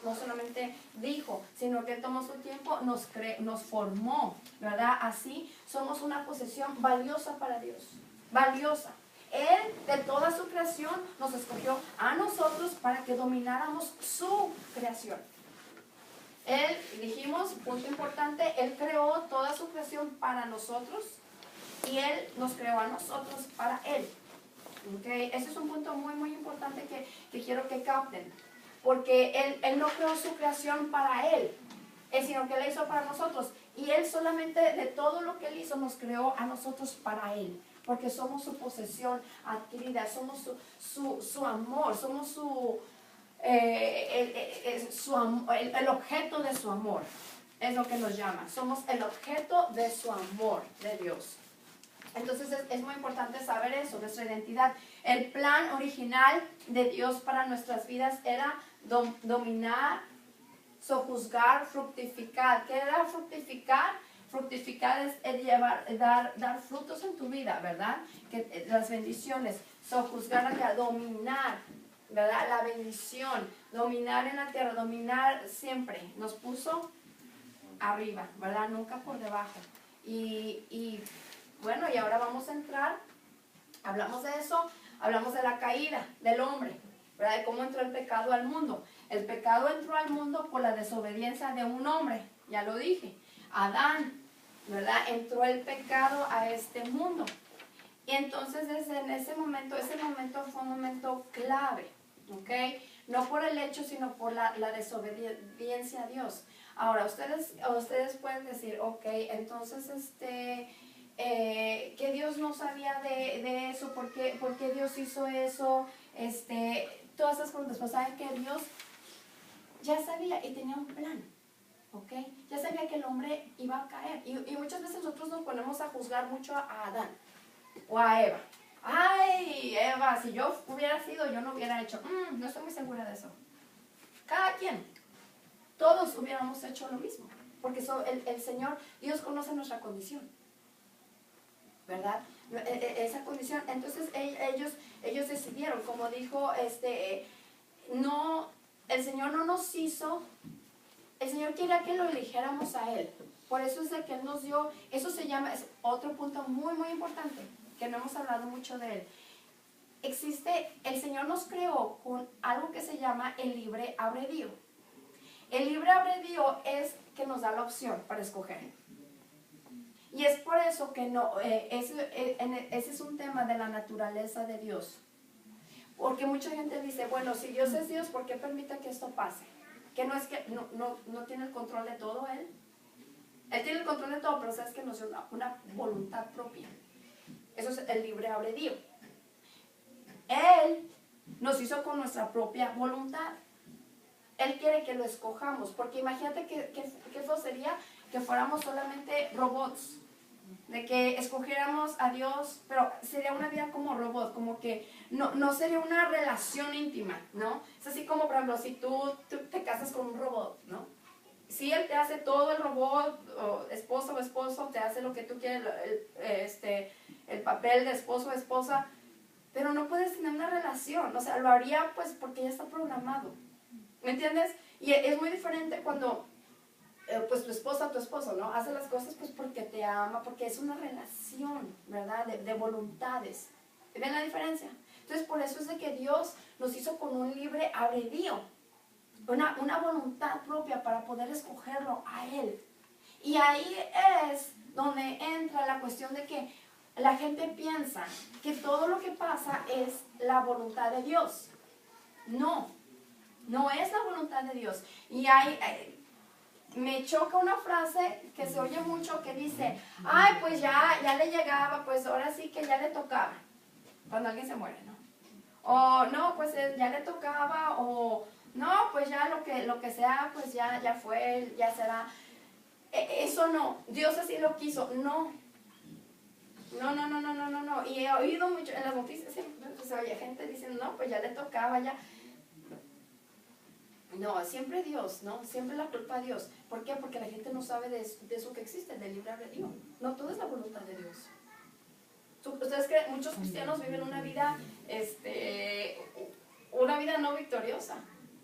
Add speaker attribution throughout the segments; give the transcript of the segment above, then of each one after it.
Speaker 1: no solamente dijo, sino que tomó su tiempo, nos formó, ¿verdad? Así somos una posesión valiosa para Dios, valiosa. Él, de toda su creación, nos escogió a nosotros para que domináramos su creación. Él, dijimos, punto importante, Él creó toda su creación para nosotros y Él nos creó a nosotros para Él. ¿Okay? Ese es un punto muy, muy importante que quiero que capten. Porque él no creó su creación para Él, sino que Él la hizo para nosotros. Y Él solamente de todo lo que Él hizo nos creó a nosotros para Él. Porque somos su posesión adquirida, somos su amor, somos el objeto de su amor. Es lo que nos llama. Somos el objeto de su amor, de Dios. Entonces es muy importante saber eso, nuestra identidad. El plan original de Dios para nuestras vidas era dominar, sojuzgar, fructificar. ¿Qué era fructificar? Fructificar es dar frutos en tu vida, ¿verdad? Las bendiciones. Sojuzgar acá, dominar, ¿verdad? La bendición, dominar en la tierra, dominar siempre. Nos puso arriba, ¿verdad? Nunca por debajo. Bueno, y ahora vamos a entrar, hablamos de eso, hablamos de la caída del hombre, ¿verdad? De cómo entró el pecado al mundo. El pecado entró al mundo por la desobediencia de un hombre, ya lo dije, Adán, ¿verdad? Entró el pecado a este mundo. Y entonces ese momento fue un momento clave, ¿ok? No por el hecho, sino por la desobediencia a Dios. Ahora, ustedes pueden decir, ok, entonces que Dios no sabía de eso, ¿por qué Dios hizo eso? Todas esas preguntas, pues saben que Dios ya sabía y tenía un plan, ¿ok? Ya sabía que el hombre iba a caer. Y muchas veces nosotros nos ponemos a juzgar mucho a Adán o a Eva. Ay, Eva, si yo hubiera sido, yo no hubiera hecho. No estoy muy segura de eso. Cada quien, todos hubiéramos hecho lo mismo, porque el Señor, Dios conoce nuestra condición, ¿verdad? Esa condición. Entonces ellos decidieron, como dijo, no, el Señor no nos hizo, el Señor quería que lo eligiéramos a Él. Por eso es de que Él nos dio, eso se llama, es otro punto muy, muy importante, que no hemos hablado mucho de Él. El Señor nos creó con algo que se llama el libre albedrío. El libre albedrío es que nos da la opción para escoger. Y es por eso que ese es un tema de la naturaleza de Dios. Porque mucha gente dice, bueno, si Dios es Dios, ¿por qué permite que esto pase? Que no tiene el control de todo Él. Él tiene el control de todo, pero sabes que nos dio una voluntad propia. Eso es el libre albedrío. Él nos hizo con nuestra propia voluntad. Él quiere que lo escojamos, porque imagínate que eso sería que fuéramos solamente robots, de que escogiéramos a Dios, pero sería una vida como robot, como que no sería una relación íntima, ¿no? Es así como, por ejemplo, si tú te casas con un robot, ¿no? Si él te hace todo, el robot, o esposo, te hace lo que tú quieres, el papel de esposo o esposa, pero no puedes tener una relación, o sea, lo haría pues porque ya está programado, ¿me entiendes? Y es muy diferente cuando pues tu esposa o tu esposo, ¿no? Hace las cosas pues porque te ama, porque es una relación, ¿verdad? De voluntades. ¿Ven la diferencia? Entonces por eso es de que Dios nos hizo con un libre albedrío, una voluntad propia para poder escogerlo a Él. Y ahí es donde entra la cuestión de que la gente piensa que todo lo que pasa es la voluntad de Dios. No es la voluntad de Dios. Y me choca una frase que se oye mucho que dice, ay, pues ya le llegaba, pues ahora sí que ya le tocaba, cuando alguien se muere, ¿no? O no, pues ya le tocaba, o no, pues ya lo que sea, pues ya fue, ya será. Eso no, Dios así lo quiso, no. Y he oído mucho en las noticias, siempre se oye gente diciendo, no, pues ya le tocaba, ya. No, siempre Dios, ¿no? Siempre la culpa a Dios. ¿Por qué? Porque la gente no sabe de eso que existe, del libre albedrío. No todo es la voluntad de Dios. ¿Ustedes creen? Muchos cristianos viven una vida no victoriosa.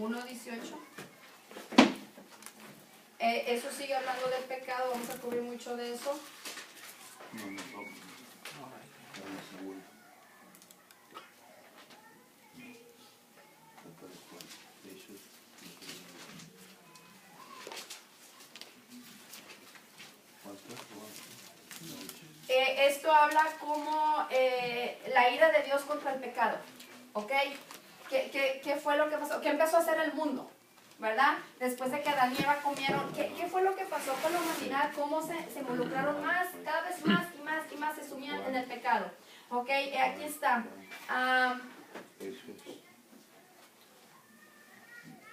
Speaker 1: 1:18. Eso sigue hablando del pecado, vamos a cubrir mucho de eso. Esto habla como la ira de Dios contra el pecado, ¿ok? ¿Qué fue lo que pasó? ¿Qué empezó a hacer el mundo? ¿Verdad? Después de que Adán y Eva comieron, ¿qué fue lo que pasó con la humanidad? ¿Cómo se involucraron más, cada vez más y más y más se sumían en el pecado? ¿Ok? Aquí está.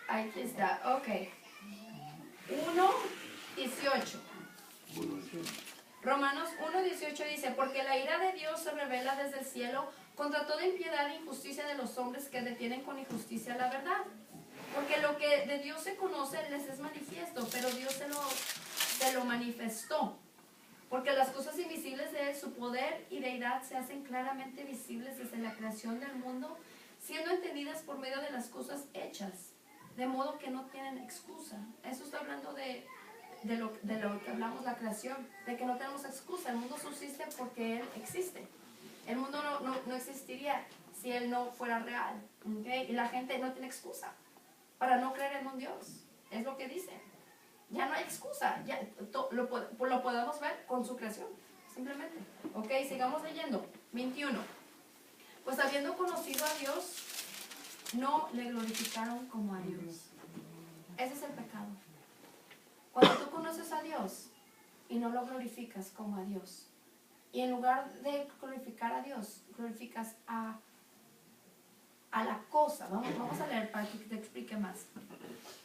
Speaker 1: Aquí está, ok. 1:18. Romanos 1:18 dice, porque la ira de Dios se revela desde el cielo contra toda impiedad e injusticia de los hombres que detienen con injusticia la verdad. Porque lo que de Dios se conoce les es manifiesto, pero Dios se lo manifestó. Porque las cosas invisibles de Él, su poder y deidad, se hacen claramente visibles desde la creación del mundo, siendo entendidas por medio de las cosas hechas, de modo que no tienen excusa. Eso está hablando de lo que hablamos, la creación, de que no tenemos excusa. El mundo subsiste porque Él existe. El mundo no existiría si Él no fuera real, ¿okay? Y la gente no tiene excusa para no creer en un Dios. Es lo que dice. Ya no hay excusa. Ya, lo podemos ver con su creación, simplemente. Ok, sigamos leyendo. 21. Pues habiendo conocido a Dios, no le glorificaron como a Dios. Ese es el pecado. Cuando tú conoces a Dios y no lo glorificas como a Dios, y en lugar de glorificar a Dios, glorificas a la cosa. Vamos a leer para que te explique más.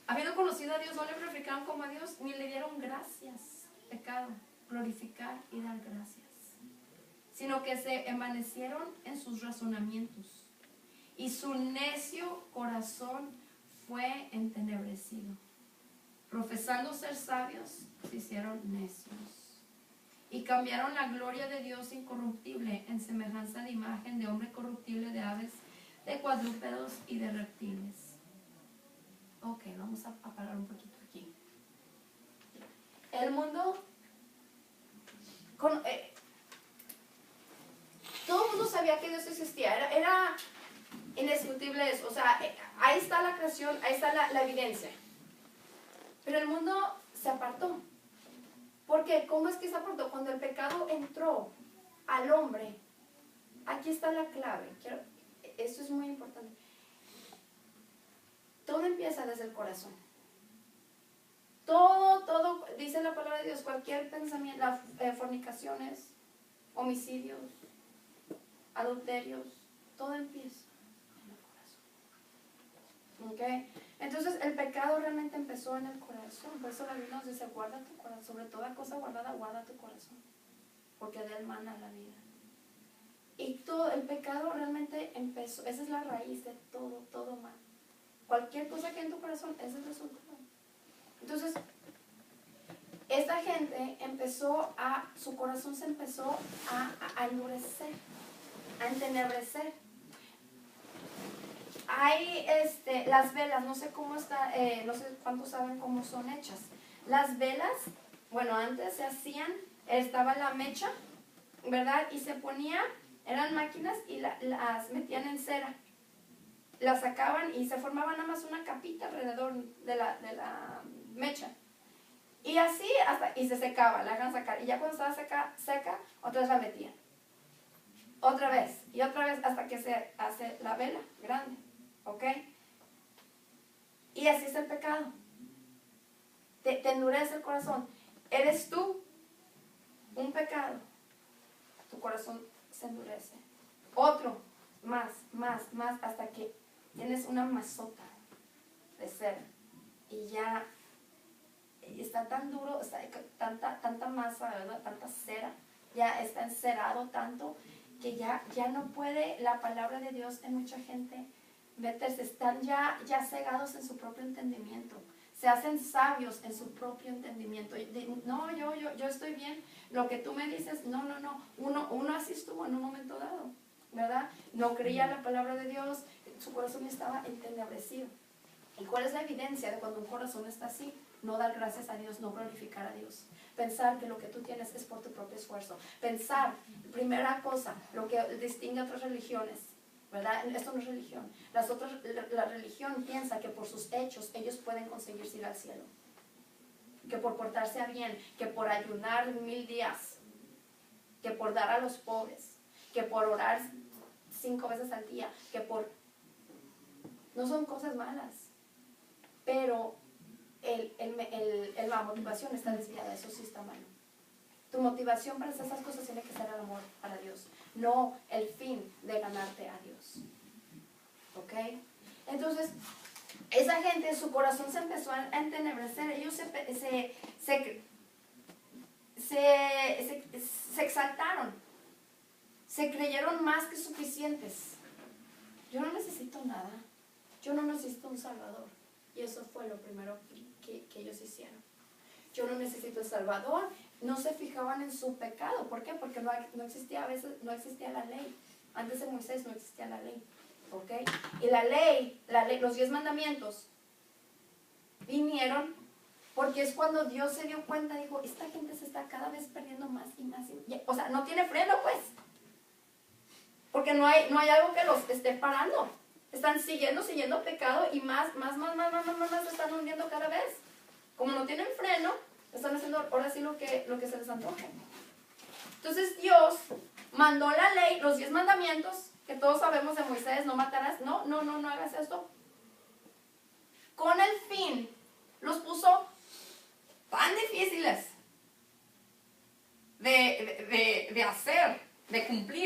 Speaker 1: Habiendo conocido a Dios, no le glorificaron como a Dios, ni le dieron gracias. Pecado, glorificar y dar gracias. Sino que se envanecieron en sus razonamientos, y su necio corazón fue entenebrecido. Profesando ser sabios, se hicieron necios. Y cambiaron la gloria de Dios incorruptible en semejanza de imagen de hombre corruptible, de aves, de cuadrúpedos y de reptiles. Ok, vamos a parar un poquito aquí. El mundo, todo el mundo sabía que Dios existía, era indiscutible eso. O sea, ahí está la creación, ahí está la evidencia. Pero el mundo se apartó. ¿Por qué? ¿Cómo es que se apartó? Cuando el pecado entró al hombre, aquí está la clave. Esto es muy importante. Todo empieza desde el corazón. Todo, dice la palabra de Dios, cualquier pensamiento, fornicaciones, homicidios, adulterios, todo empieza en el corazón. ¿Ok? Entonces el pecado realmente empezó en el corazón. Por eso la Biblia nos dice, guarda tu corazón, sobre toda cosa guardada, guarda tu corazón, porque de él mana la vida. Y todo el pecado realmente empezó, esa es la raíz de todo mal. Cualquier cosa que hay en tu corazón es el resultado. Entonces, esta gente su corazón se empezó a endurecer, a entenebrecer. Hay las velas, no sé cómo está, no sé cuántos saben cómo son hechas. Las velas, bueno, antes se hacían, estaba la mecha, ¿verdad? Y se ponía, eran máquinas y las metían en cera. Las sacaban y se formaba nada más una capita alrededor de la mecha. Y así y se secaba, la dejan sacar. Y ya cuando estaba seca, otra vez la metían. Otra vez y otra vez hasta que se hace la vela grande. ¿Ok? Y así es el pecado. Te endurece el corazón. ¿Eres tú un pecado? Tu corazón se endurece. Otro, más, hasta que tienes una masota de cera. Y ya está tan duro, tanta masa, ¿verdad? Tanta cera. Ya está encerado tanto que ya no puede la palabra de Dios en mucha gente meterse. Están ya cegados en su propio entendimiento. Se hacen sabios en su propio entendimiento. No, yo estoy bien. Lo que tú me dices, no. Uno así estuvo en un momento dado, ¿verdad? No creía la palabra de Dios. Su corazón estaba entenebrecido. ¿Y cuál es la evidencia de cuando un corazón está así? No dar gracias a Dios, no glorificar a Dios. Pensar que lo que tú tienes es por tu propio esfuerzo. Pensar, primera cosa, lo que distingue a otras religiones, ¿verdad? Esto no es religión. La religión piensa que por sus hechos ellos pueden conseguirse ir al cielo. Que por portarse bien, que por ayunar 1000 días, que por dar a los pobres, que por orar 5 veces al día, que por... No son cosas malas, pero la motivación está desviada, eso sí está mal. Tu motivación para hacer esas cosas tiene que ser el amor para Dios, no el fin de ganarte a Dios. ¿Ok? Entonces, esa gente, su corazón se empezó a entenebrecer, ellos se exaltaron, se creyeron más que suficientes. Yo no necesito nada, yo no necesito un Salvador. Y eso fue lo primero que ellos hicieron. Yo no necesito el Salvador. No se fijaban en su pecado. ¿Por qué? Porque no existía, a veces no existía la ley. Antes de Moisés no existía la ley. ¿Ok? Y la ley, los 10 mandamientos vinieron porque es cuando Dios se dio cuenta, dijo, esta gente se está cada vez perdiendo más y más. O sea, no tiene freno, pues. Porque no hay algo que los esté parando. Están siguiendo pecado y más se están hundiendo cada vez. Como no tienen freno, están haciendo ahora sí lo que se les antoje. Entonces Dios mandó la ley, los 10 mandamientos, que todos sabemos de Moisés, no matarás, no hagas esto. Con el fin, los puso tan difíciles de hacer, de cumplir,